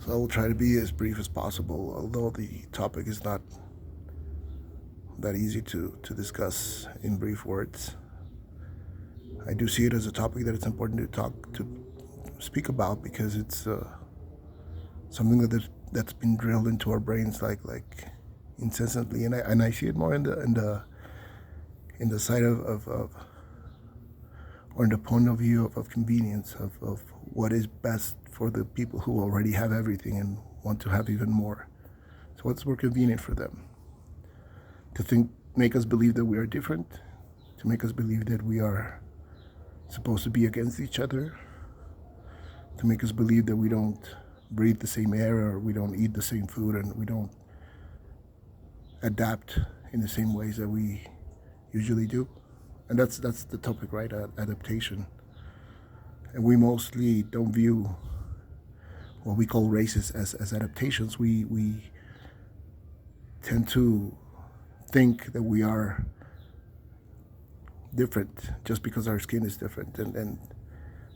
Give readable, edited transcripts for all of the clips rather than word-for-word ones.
So I will try to be as brief as possible, although the topic is not that easy to discuss in brief words. I do see it as a topic that it's important to speak about because it's something that's been drilled into our brains like incessantly, and I see it more in the side of or in the point of view of convenience of what is best for the people who already have everything and want to have even more. So what's more convenient for them? Make us believe that we are different, to make us believe that we are supposed to be against each other, to make us believe that we don't breathe the same air or we don't eat the same food and we don't adapt in the same ways that we usually do. And that's the topic, right? Adaptation. And we mostly don't view what we call races as adaptations. We tend to think that we are different just because our skin is different, and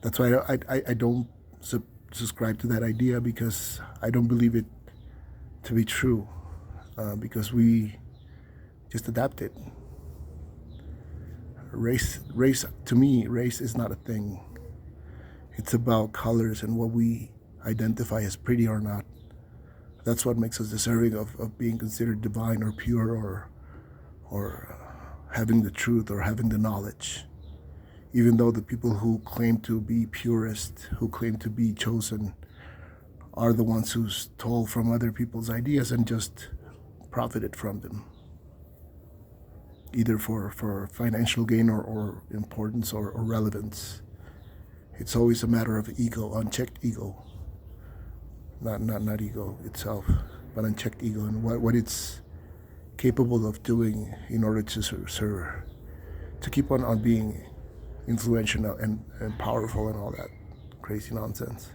that's why I don't subscribe to that idea, because I don't believe it to be true, because we just adapted. Race to me, race is not a thing. It's about colors and what we identify as pretty or not. That's what makes us deserving of being considered divine or pure or having the truth or having the knowledge. Even though the people who claim to be purist, who claim to be chosen, are the ones who stole from other people's ideas and just profited from them, either for financial gain or importance or relevance. It's always a matter of ego, unchecked ego. Not ego itself, but unchecked ego and what it's capable of doing in order to keep on being influential and powerful and all that crazy nonsense.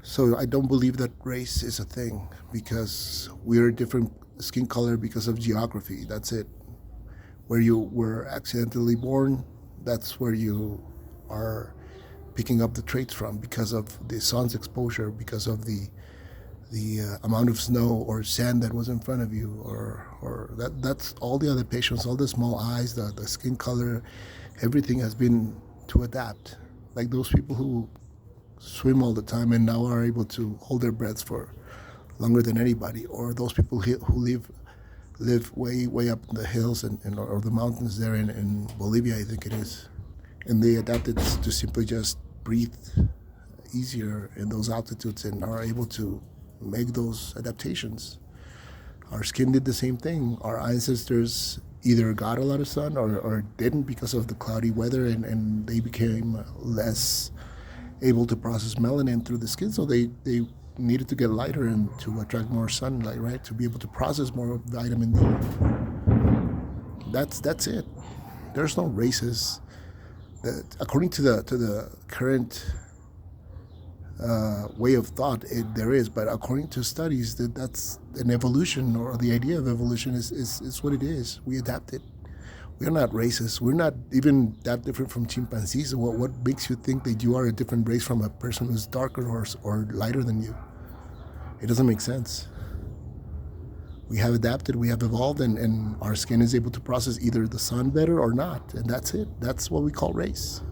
So I don't believe that race is a thing, because we're a different skin color because of geography. That's it. Where you were accidentally born, that's where you are picking up the traits from, because of the sun's exposure, because of the amount of snow or sand that was in front of you, or that's all the adaptations, all the small eyes, the skin color, everything has been to adapt. Like those people who swim all the time and now are able to hold their breaths for longer than anybody, or those people who live way up in the hills or the mountains there in Bolivia, I think it is, and they adapted to simply just breathe easier in those altitudes and are able to make those adaptations. Our skin did the same thing. Our ancestors either got a lot of sun or didn't because of the cloudy weather, and they became less able to process melanin through the skin, so they needed to get lighter and to attract more sunlight, right? To be able to process more vitamin D. That's it. There's no races. According to the current way of thought, there is, but according to studies, that's an evolution, or the idea of evolution is what it is. We adapted. We are not racist. We're not even that different from chimpanzees. What makes you think that you are a different race from a person who's darker or lighter than you? It doesn't make sense. We have adapted, we have evolved, and our skin is able to process either the sun better or not, and that's it. That's what we call race.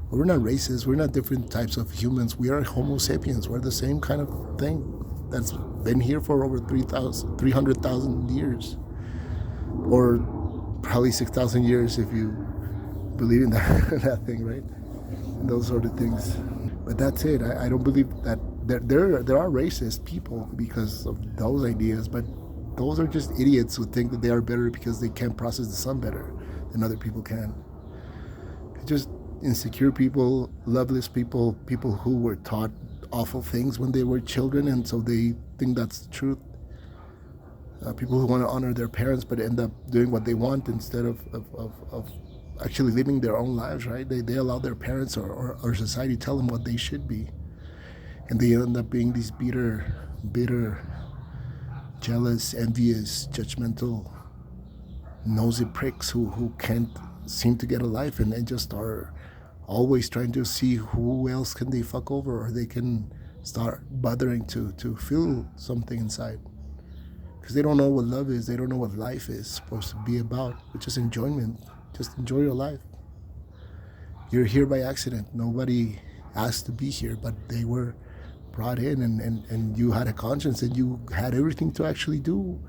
But we're not racist. We're not different types of humans. We are Homo sapiens. We're the same kind of thing that's been here for over 300,000 years, or probably 6,000 years if you believe in that thing, right? And those sort of things. But that's it. I don't believe that there are racist people because of those ideas, but those are just idiots who think that they are better because they can process the sun better than other people can. It's just insecure people, loveless people, people who were taught awful things when they were children, and so they think that's the truth. People who want to honor their parents but end up doing what they want instead of actually living their own lives, right? They allow their parents or society tell them what they should be. And they end up being these bitter, jealous, envious, judgmental, nosy pricks who can't seem to get a life and just are always trying to see who else can they fuck over or they can start bothering to feel something inside. Because they don't know what love is, they don't know what life is supposed to be about, which is enjoyment. Just enjoy your life. You're here by accident. Nobody asked to be here, but they were brought in, and you had a conscience, and you had everything to actually do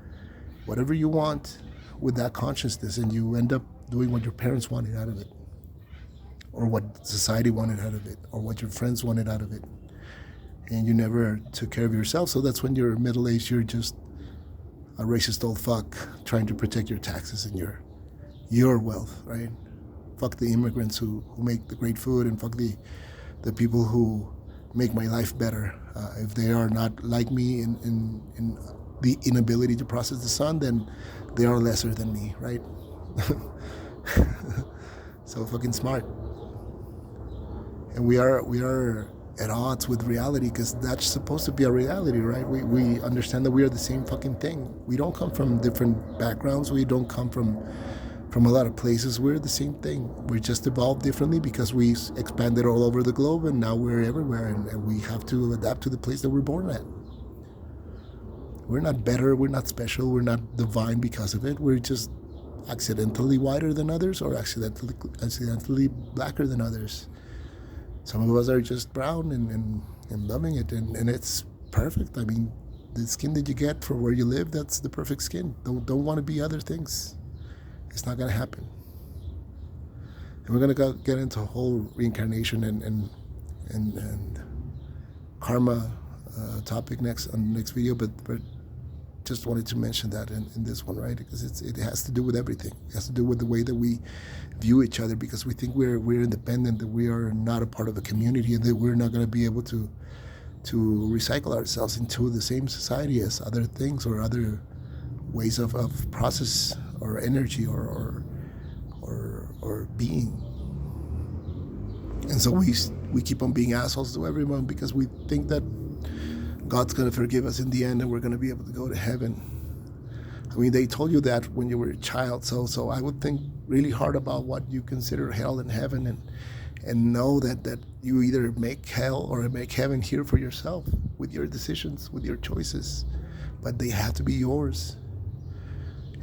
whatever you want with that consciousness, and you end up doing what your parents wanted out of it, or what society wanted out of it, or what your friends wanted out of it. And you never took care of yourself, so that's when you're middle-aged, you're just a racist old fuck trying to protect your taxes and your wealth, right? Fuck the immigrants who make the great food, and fuck the people who make my life better. If they are not like me in the inability to process the sun, then they are lesser than me, right? So fucking smart. And we are at odds with reality, because that's supposed to be a reality, right? We understand that we are the same fucking thing. We don't come from different backgrounds. We don't come from a lot of places. We're the same thing. We're just evolved differently because we expanded all over the globe, and now we're everywhere, and we have to adapt to the place that we're born at. We're not better, we're not special, we're not divine because of it. We're just accidentally whiter than others, or accidentally blacker than others. Some of us are just brown and loving it, and it's perfect. I mean, the skin that you get from where you live, that's the perfect skin. Don't want to be other things. It's not going to happen. And we're going to get into a whole reincarnation and karma topic next on the next video, but just wanted to mention that in this one, right? Because it has to do with everything. It has to do with the way that we view each other, because we think we're independent, that we are not a part of a community, and that we're not going to be able to recycle ourselves into the same society as other things, or other ways of process, or energy, or being. And so we keep on being assholes to everyone, because we think that God's going to forgive us in the end, and we're going to be able to go to heaven. I mean, they told you that when you were a child, so I would think really hard about what you consider hell and heaven, and know that you either make hell or make heaven here for yourself, with your decisions, with your choices, but they have to be yours.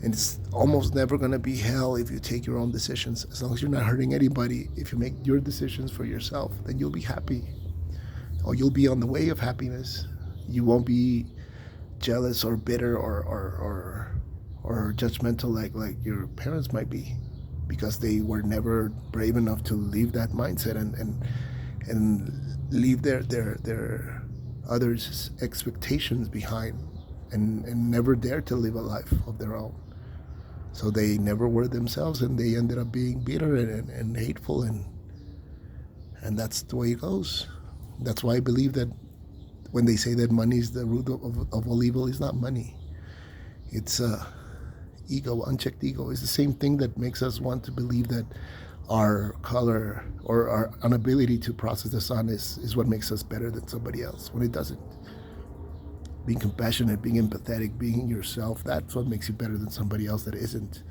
And it's almost never going to be hell if you take your own decisions. As long as you're not hurting anybody, if you make your decisions for yourself, then you'll be happy, or you'll be on the way of happiness. You won't be jealous or bitter or judgmental like your parents might be, because they were never brave enough to leave that mindset and leave their others' expectations behind, and never dare to live a life of their own. So they never were themselves, and they ended up being bitter and hateful, and that's the way it goes. That's why I believe that when they say that money is the root of all evil, it's not money. It's ego, unchecked ego. It's the same thing that makes us want to believe that our color or our inability to process the sun is what makes us better than somebody else, when it doesn't. Being compassionate, being empathetic, being yourself, that's what makes you better than somebody else that isn't.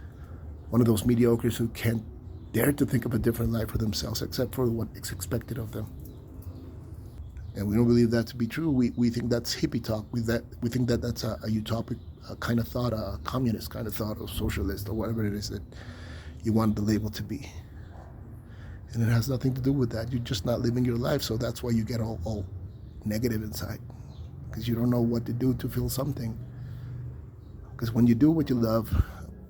One of those mediocres who can't dare to think of a different life for themselves except for what is expected of them. And we don't believe that to be true. We think that's hippie talk. We think that that's a utopic kind of thought, a communist kind of thought, or socialist, or whatever it is that you want the label to be. And it has nothing to do with that. You're just not living your life, so that's why you get all negative inside, because you don't know what to do to feel something. Because when you do what you love,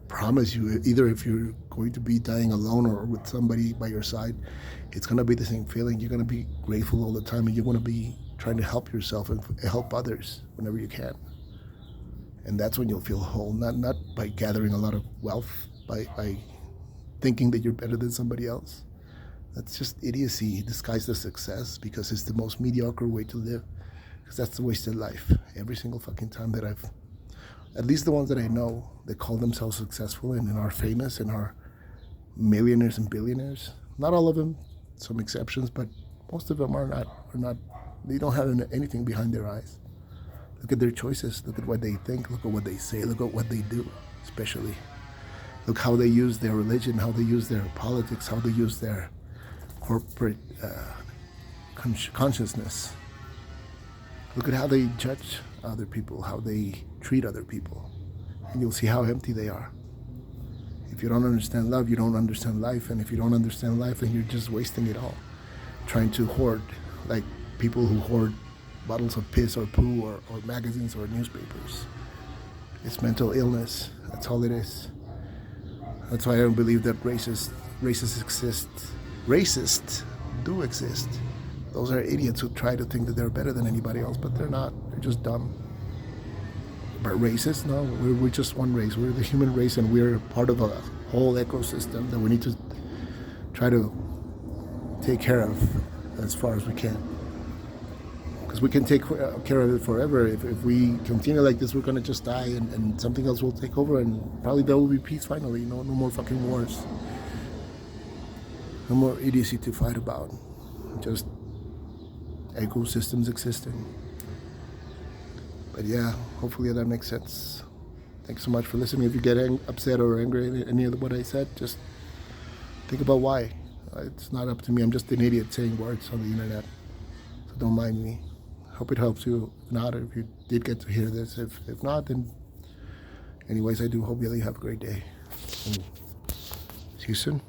promise you, either if you're going to be dying alone or with somebody by your side, it's going to be the same feeling. You're going to be grateful all the time, and you're going to be trying to help yourself and help others whenever you can. And that's when you'll feel whole, not by gathering a lot of wealth, by thinking that you're better than somebody else. That's just idiocy disguised as success, because it's the most mediocre way to live, because that's the wasted life. Every single fucking time that at least the ones that I know that call themselves successful and are famous and are millionaires and billionaires, not all of them, some exceptions, but most of them are not, they don't have anything behind their eyes. Look at their choices, look at what they think, look at what they say, look at what they do, especially. Look how they use their religion, how they use their politics, how they use their corporate consciousness. Look at how they judge other people, how they treat other people, and you'll see how empty they are. If you don't understand love, you don't understand life, and if you don't understand life, then you're just wasting it all, trying to hoard, like people who hoard bottles of piss or poo or magazines or newspapers. It's mental illness. That's all it is. That's why I don't believe that racists exist. Racists do exist. Those are idiots who try to think that they're better than anybody else, but they're not. They're just dumb. But racists? No, we're just one race. We're the human race, and we're part of a whole ecosystem that we need to try to take care of as far as we can. Because we can take care of it forever. If we continue like this, we're going to just die, and something else will take over, and probably there will be peace finally. No more fucking wars. No more idiocy to fight about. Just ecosystems existing. But yeah, hopefully that makes sense. Thanks so much for listening. If you get upset or angry at any of what I said, just think about why. It's not up to me. I'm just an idiot saying words on the internet. So don't mind me. Hope it helps you. If not, if you did get to hear this. If not, then anyways, I do hope you have a great day. And see you soon.